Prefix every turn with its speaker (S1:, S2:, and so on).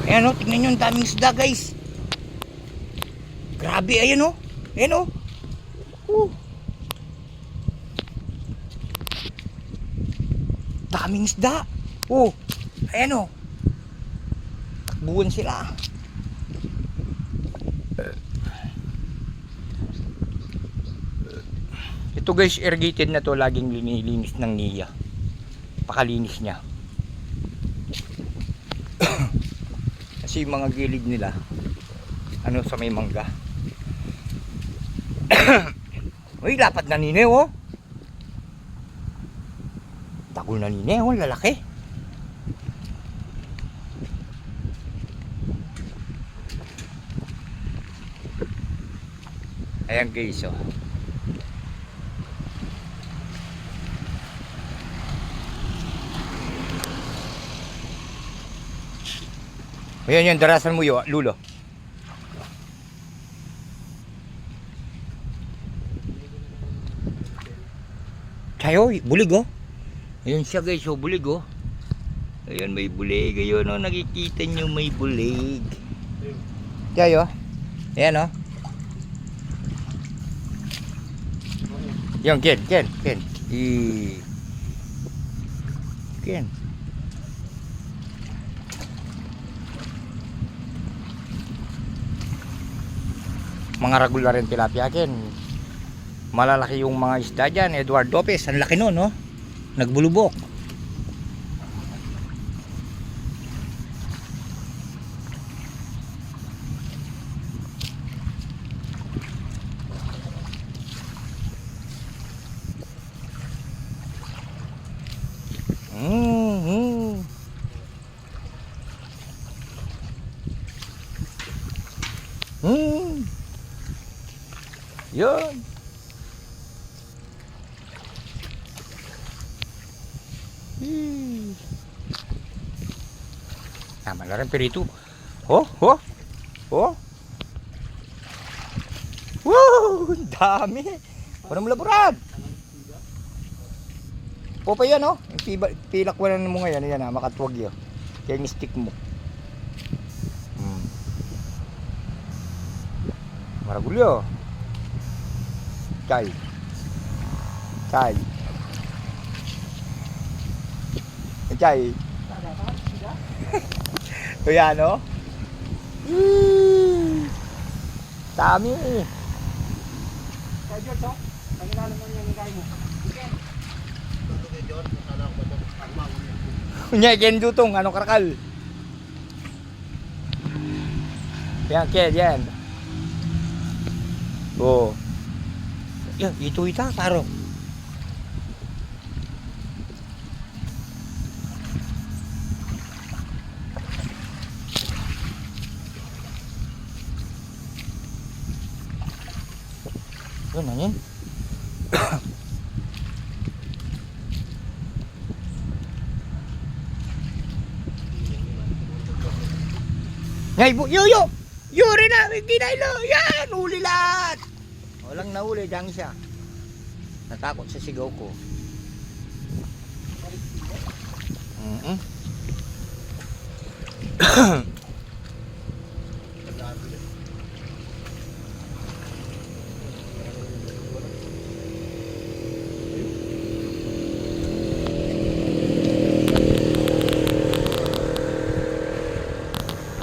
S1: Ayan o, tingnan nyo, ang daming isda guys. Grabe, ayan o. Ayan o. Daming isda. Ayan o. Takbuhan sila. Ito guys, irrigated na to. Laging linilinis ng NIA. Pakalinis niya. Kasi yung mga gilid nila ano sa may mangga. Uy, lapad na nine oh. Takol na nine oh, lalaki. Ayan guys oh. Ayan yan, darasan mo yun, lulo. Tayo, bulig oh. Ayan siya guys, oh, bulig oh. Ayan, may bulig. Ayan oh, nakikita nyo may bulig. Tayo, ayan oh. Yan, Ken. Ken. Mga regular rin tilapia Ken. Malalaki yung mga isda dyan. Edward Lopez, ang laki nun no? Nagbulubok. Yun. Tama na rin perito. Oh. Wow, dami. Parang laborad. Pa yan oh. Pilak wala mo ngayon. Yan makatwag yun. Kaya yung stick mo. Maragulyo. Chay. O yan o. Dami.
S2: Kaya George, pagkilala mo niya yung mo.
S1: Kunya, Ken Dutong, ano karakal? Yan, Ken, yan. Yan, ito taro. Yun, ano yun? Ngay, yuri na, kinaylo, yan, huli lahat. Walang nahuli, dyan siya. Natakot sa sigaw ko.